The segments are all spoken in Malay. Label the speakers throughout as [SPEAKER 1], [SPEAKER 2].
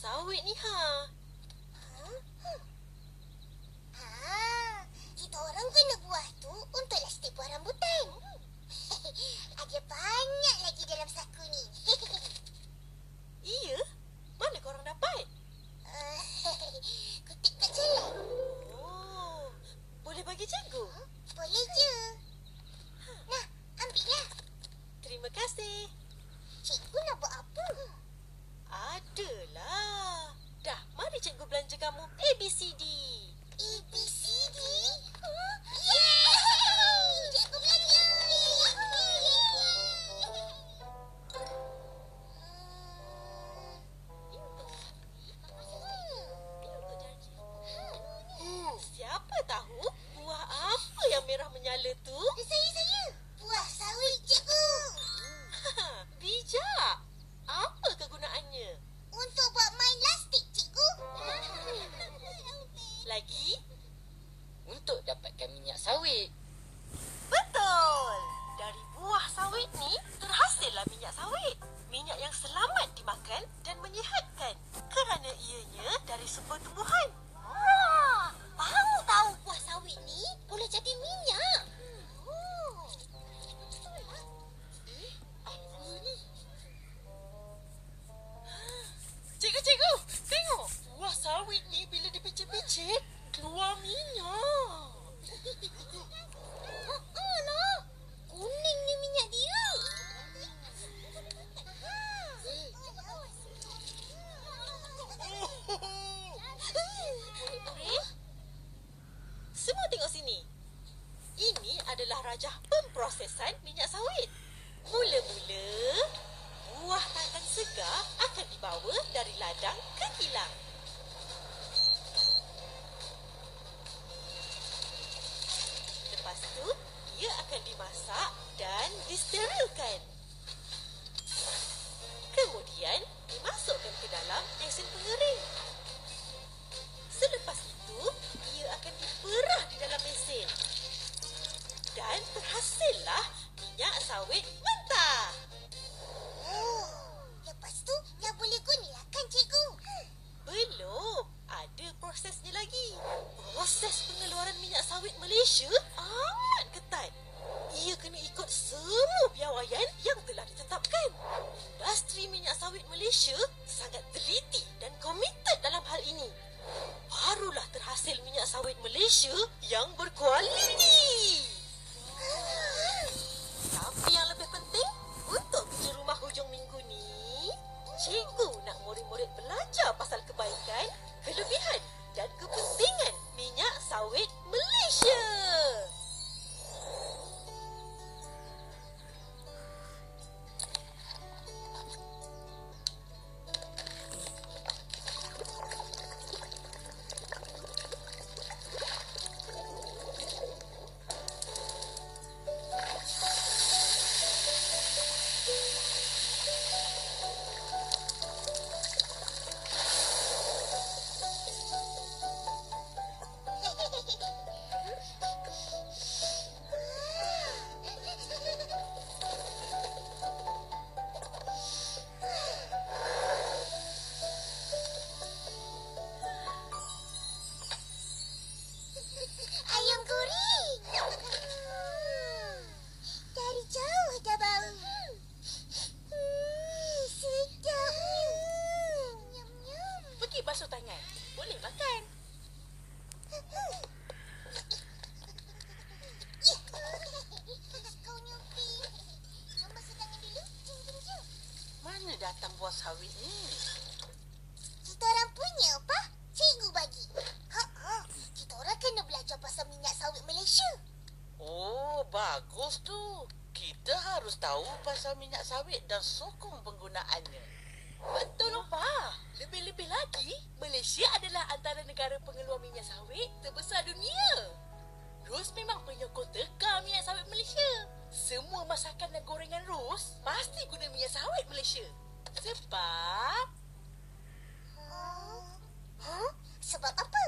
[SPEAKER 1] sawit ni,
[SPEAKER 2] Kita orang guna buah tu untuk lastik buah rambutan. Ada banyak lagi dalam saku ni.
[SPEAKER 1] Iya? Mana korang dapat?
[SPEAKER 2] Kutip kat jalan.
[SPEAKER 1] Oh, boleh bagi cikgu?
[SPEAKER 2] Boleh je. Nah, ambillah.
[SPEAKER 1] Terima kasih.
[SPEAKER 2] Cikgu nak buat apa?
[SPEAKER 1] Adalah. Dah, mari cikgu belanja kamu ABCD.
[SPEAKER 2] ABCD? Yeay! Cikgu belanja!
[SPEAKER 1] Siapa tahu buah apa yang merah menyala tu?
[SPEAKER 2] Saya. Buah sawit, cikgu.
[SPEAKER 1] Bijak. Apa kegunaannya?
[SPEAKER 2] Untuk buat main lastik, cikgu.
[SPEAKER 1] Lagi?
[SPEAKER 3] Untuk dapatkan minyak sawit.
[SPEAKER 1] Betul. Dari buah sawit ni terhasillah minyak sawit. Minyak yang selamat dimakan dan menyihatkan kerana ianya dari sumber tumbuhan.
[SPEAKER 2] Baru tahu buah sawit ni boleh jadi minyak.
[SPEAKER 1] Cikgu, tengok. Buah sawit ni bila dipicit-picit, keluar minyak.
[SPEAKER 2] Lah, kuning ni minyak dia.
[SPEAKER 1] Semua tengok sini. Ini adalah rajah pemprosesan minyak sawit. Mula-mula, buah tantan segar akan dibawa dari ladang ke kilang. Lepas tu, ia akan dimasak dan disterilkan. Kemudian, dimasukkan ke dalam mesin pengering. Selepas itu, ia akan diperah di dalam mesin. Dan terhasillah minyak sawit mentah.
[SPEAKER 2] Lepas tu, dah boleh gunalah kan, cikgu?
[SPEAKER 1] Belum. Ada prosesnya lagi. Proses pengeluaran minyak sawit Malaysia amat ketat. Ia kena ikut semua piawaian yang telah ditetapkan. Industri minyak sawit Malaysia sangat teliti dan komited dalam hal ini. Barulah terhasil minyak sawit Malaysia yang berkualiti. Tapi yang lebih penting, untuk kerja rumah hujung minggu ni, cikgu nak murid-murid belajar pasal kebaikan, kelebihan dan kepentingan minyak sawit Malaysia.
[SPEAKER 2] Ayam goreng. Dari jauh dah bau. Sedapnya. Nyam-nyam.
[SPEAKER 1] Pergi basuh tangan. Boleh makan.
[SPEAKER 2] Kau nyupi. Kau basuh tangan dulu. Jom.
[SPEAKER 3] Mana datang buah sawit ni?
[SPEAKER 2] Kita orang punya, apa? Cikgu bagi. Kita orang kena belajar pasal minyak sawit Malaysia.
[SPEAKER 3] Oh, bagus tu. Kita harus tahu pasal minyak sawit dan sokong penggunaannya.
[SPEAKER 1] Betul, Pak. Lebih-lebih lagi, Malaysia adalah antara negara pengeluar minyak sawit terbesar dunia. Ros memang penyokong tekar minyak sawit Malaysia. Semua masakan dan gorengan Ros pasti guna minyak sawit Malaysia. Sebab...
[SPEAKER 2] Sebab apa?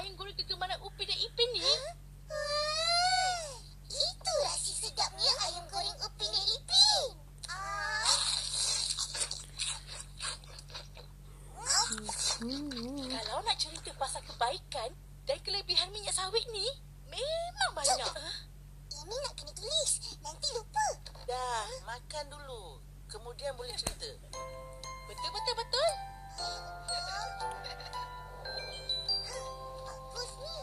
[SPEAKER 1] ayam goreng kegemaran Upin dan Ipin ni?
[SPEAKER 2] Wah, itu rasa sedapnya ayam goreng Upin dan Ipin.
[SPEAKER 1] Kalau nak cerita pasal kebaikan dan kelebihan minyak sawit ni, memang banyak.
[SPEAKER 2] Ini nak kena tulis. Nanti lupa.
[SPEAKER 3] Dah, makan dulu. Kemudian boleh cerita.
[SPEAKER 1] Betul, betul, betul.
[SPEAKER 2] Bagus ni.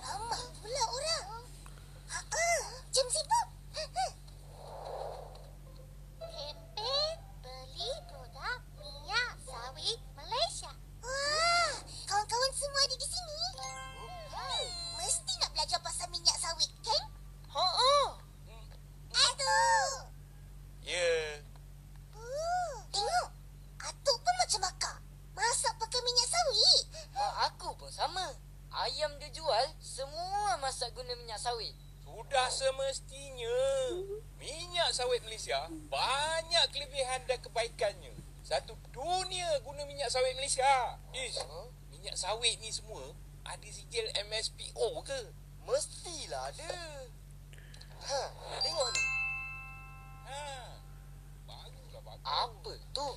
[SPEAKER 2] Ramai pula orang. Jom sibuk. Kempen beli produk minyak sawit Malaysia. Wah, kawan-kawan semua ada di sini. Mesti nak belajar pasal minyak sawit, kan? Aduh.
[SPEAKER 4] Ya,
[SPEAKER 2] Tengok. Atuk pun macam akak. Masak pakai minyak sawit.
[SPEAKER 5] Aku pun sama. Ayam dia jual, semua masak guna minyak sawit.
[SPEAKER 4] sudah semestinya. Minyak sawit Malaysia banyak kelebihan dan kebaikannya. Satu dunia guna minyak sawit Malaysia. Minyak sawit ni semua ada sijil MSPO ke?
[SPEAKER 6] Mestilah ada. Tengok ni.
[SPEAKER 4] Baguslah bagus.
[SPEAKER 5] Apa tu?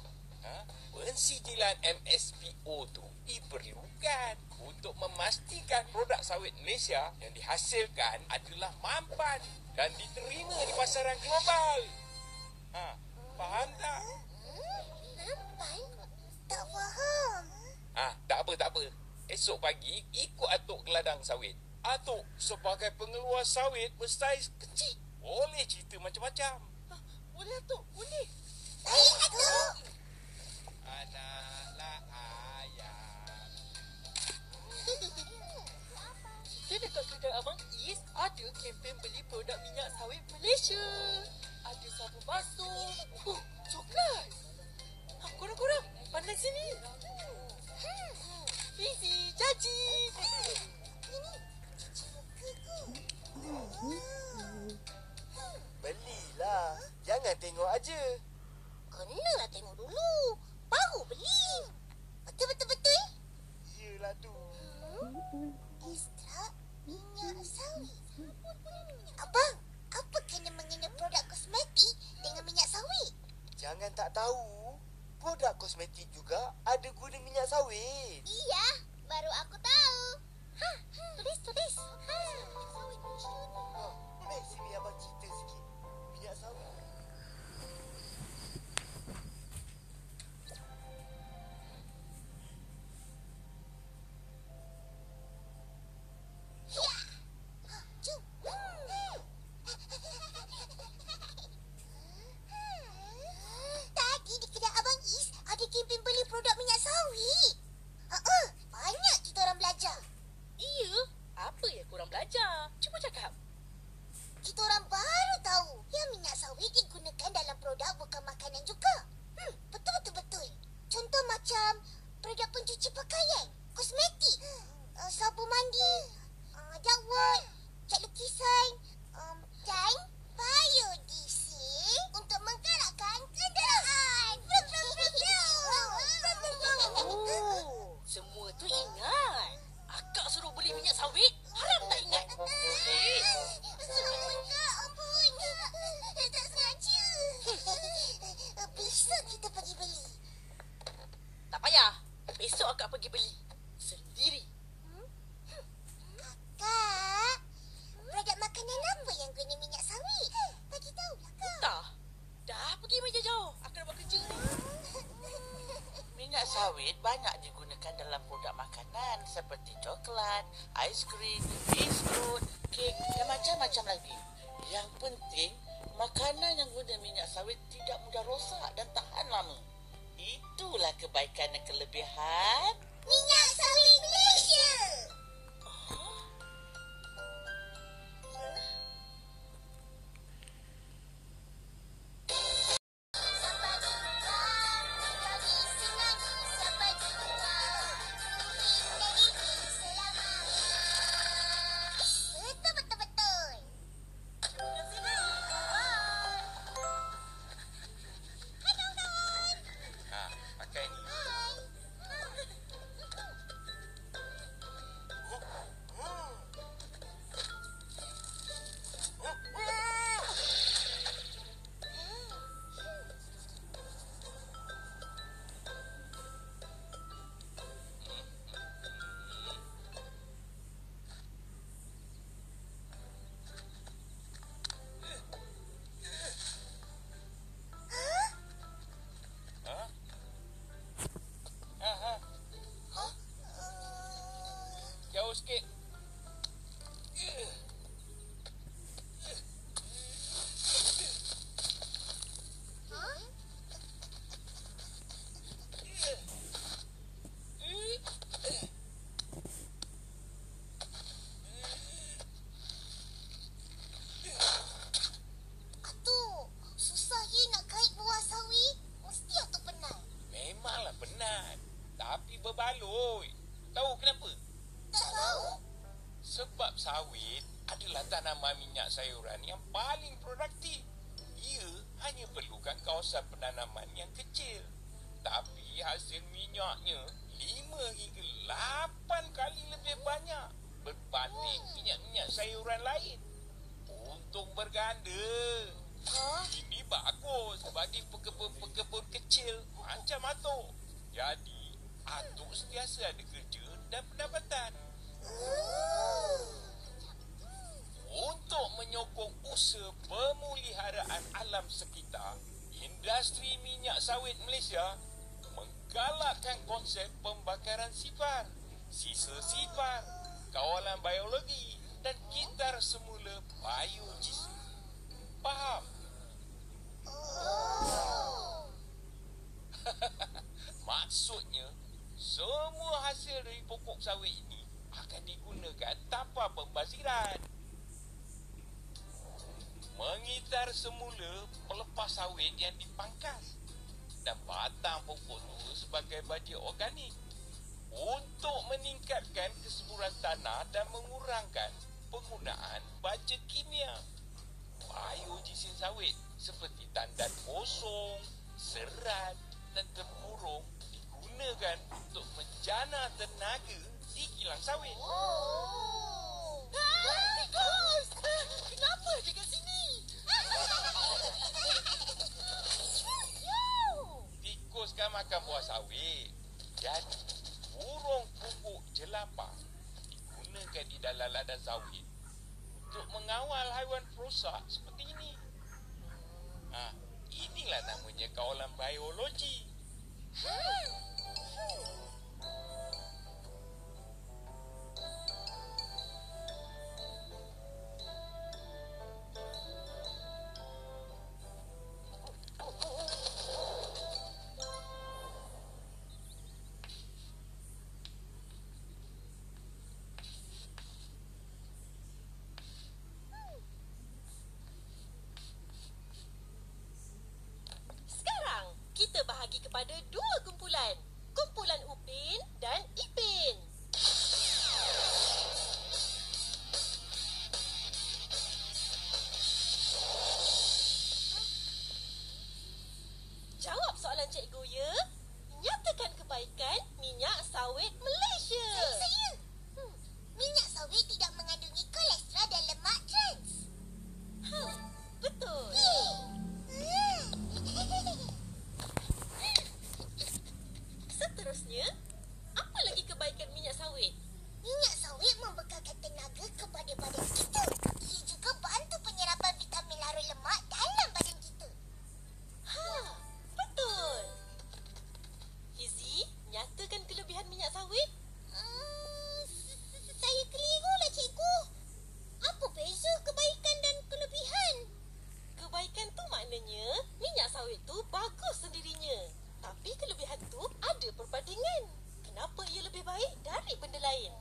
[SPEAKER 4] Pensijilan MSPO tu diperlukan untuk memastikan produk sawit Malaysia yang dihasilkan adalah mampan dan diterima di pasaran global. Faham tak?
[SPEAKER 2] Nampak? Tak faham.
[SPEAKER 4] Tak apa. Esok pagi ikut Atuk ke ladang sawit. Atuk sebagai pengeluar sawit bersaiz kecil boleh cerita macam-macam.
[SPEAKER 1] Boleh, Atuk. Boleh.
[SPEAKER 2] Baik, Atuk.
[SPEAKER 4] Anaklah ayam.
[SPEAKER 1] Kita dekat kedai Abang Is ada kempen beli produk minyak sawit Malaysia. Ada sabun basuh. Coklat. Korang-korang, pandai sini. Easy, janji.
[SPEAKER 6] Belilah. Jangan tengok aja.
[SPEAKER 2] Kenalah tengok dulu. Baru beli. Betul-betul.
[SPEAKER 6] Yelah tu.
[SPEAKER 2] Ekstrak minyak sawit. Abang, apa kena mengena produk kosmetik dengan minyak sawit?
[SPEAKER 6] Jangan tak tahu. Produk kosmetik juga ada guna minyak sawit.
[SPEAKER 2] Iya, baru aku tahu. Tulis.
[SPEAKER 6] Baik sini abang cerita sikit. Minyak sawit.
[SPEAKER 2] Jom. Tadi di kedai Abang Is ada kempen beli produk minyak sawit. Banyak kita orang belajar.
[SPEAKER 1] Iya, apa yang korang belajar? Cuba cakap.
[SPEAKER 2] Kita orang baru tahu yang minyak sawit digunakan dalam produk bukan makanan juga. Betul. Contoh macam produk pencuci pakaian, kosmetik, sabun mandi, dawat, cat lukisan, dan biodiesel untuk menggerakkan kenderaan.
[SPEAKER 1] Semua tu ingat. Akak suruh beli minyak sawit, harap tak ingat.
[SPEAKER 2] Ampun. Tak sengaja. Besok kita pergi beli.
[SPEAKER 1] Tak payah. Besok akak pergi beli. Sendiri.
[SPEAKER 2] Kak, produk makanan apa yang guna minyak sawit? Bagi tahulah, Kak.
[SPEAKER 1] Tak. Dah pergi meja jauh. Akak dah buat kerja ni.
[SPEAKER 3] Minyak sawit banyak digunakan dalam produk makanan seperti coklat, aiskrim, biskut, kek dan macam-macam lagi. Yang penting, makanan yang guna minyak sawit tidak mudah rosak dan tahan lama. Itulah kebaikan dan kelebihan.
[SPEAKER 2] Minyak sawit Malaysia. Betul.
[SPEAKER 4] Pakai ni. minat. Tapi berbaloi. Tahu kenapa?
[SPEAKER 2] Tak tahu.
[SPEAKER 4] Sebab sawit adalah tanaman minyak sayuran yang paling produktif. Ia hanya perlukan kawasan penanaman yang kecil. Tapi hasil minyaknya 5 hingga 8 kali lebih banyak berbanding minyak-minyak sayuran lain. Untung berganda. Ini bagus bagi pekebun-pekebun kecil macam Atuk. Jadi, Atuk sentiasa ada kerja dan pendapatan. Untuk menyokong usaha pemuliharaan alam sekitar, industri minyak sawit Malaysia menggalakkan konsep pembakaran sifar, sisa sifar, kawalan biologi dan kitar semula biogesi. Faham? Maksudnya, semua hasil dari pokok sawit ini akan digunakan tanpa pembaziran. Mengitar semula pelepas sawit yang dipangkas dan batang pokok itu sebagai baja organik untuk meningkatkan kesuburan tanah dan mengurangkan penggunaan baja kimia. Biogesin sawit seperti tandan kosong, serat dan tempurung digunakan untuk menjana tenaga di kilang sawit.
[SPEAKER 1] Tikus! Kenapa dekat sini?
[SPEAKER 4] Tikus kan makan buah sawit. Jadi, burung pupuk jelapah digunakan di dalam ladang sawit untuk mengawal haiwan perosak seperti ini. Inilah namanya kawalan biologi.
[SPEAKER 1] Sekarang, kita bahagi kepada 2 kumpulan. Kumpulan Upin dan Ipin. Jawab soalan cikgu ya. Nyatakan kebaikan minyak sawit Malaysia.
[SPEAKER 2] Saya. Minyak sawit tidak mengandungi kolesterol dan lemak trans.
[SPEAKER 1] Betul. Seterusnya, apa lagi kebaikan minyak sawit?
[SPEAKER 2] Minyak sawit membekalkan tenaga kepada badan kita. Ia juga bantu penyerapan vitamin larut lemak dalam badan kita.
[SPEAKER 1] Betul. Fizi, nyatakan kelebihan minyak sawit.
[SPEAKER 2] Saya kelirulah, cikgu. Apa beza kebaikan dan kelebihan?
[SPEAKER 1] Kebaikan tu maknanya minyak sawit tu bagus sendirinya. Tapi kelebihan tu ada perbandingan. Kenapa ia lebih baik dari benda lain?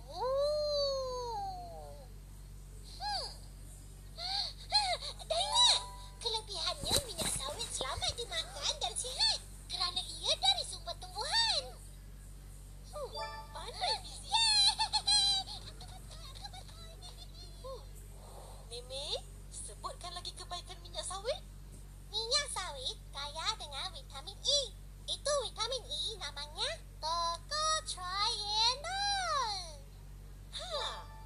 [SPEAKER 2] Dah ingat. Kelebihannya minyak sawit selamat dimakan dan sihat kerana ia dari sumber tumbuhan.
[SPEAKER 1] Pandai Fizi. Mimi, sebutkan lagi kebaikan minyak sawit.
[SPEAKER 2] Minyak sawit kaya dengan vitamin E. Itu vitamin E namanya tocotrienol.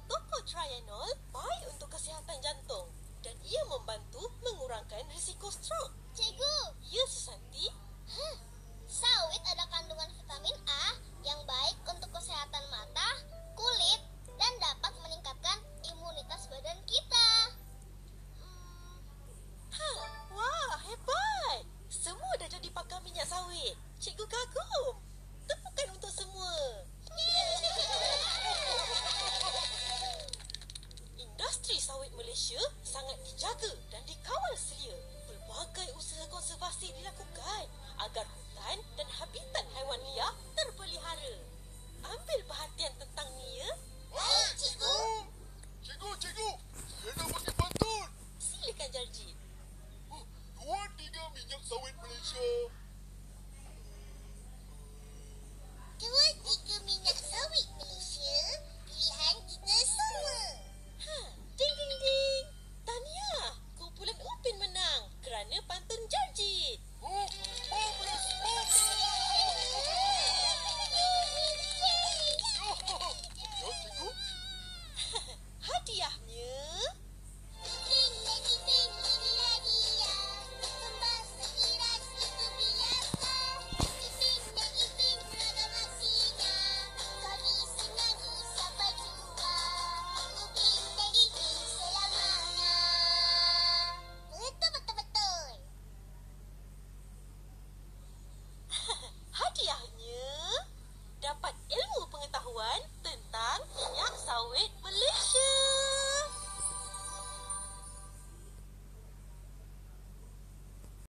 [SPEAKER 1] Tocotrienol baik untuk kesihatan jantung dan ia membantu mengurangkan risiko stroke.
[SPEAKER 2] Cikgu,
[SPEAKER 1] Ya, Susanti.
[SPEAKER 2] sawit ada kandungan vitamin A yang baik untuk kesehatan mata, kulit, dan dapat meningkatkan imunitas badan kita.
[SPEAKER 1] Wah, hebat. Semua dah jadi pakar minyak sawit. Cikgu kagum. Tepukan untuk semua. Industri sawit Malaysia sangat dijaga dan dikawal selia. Pelbagai sawit Malaysia.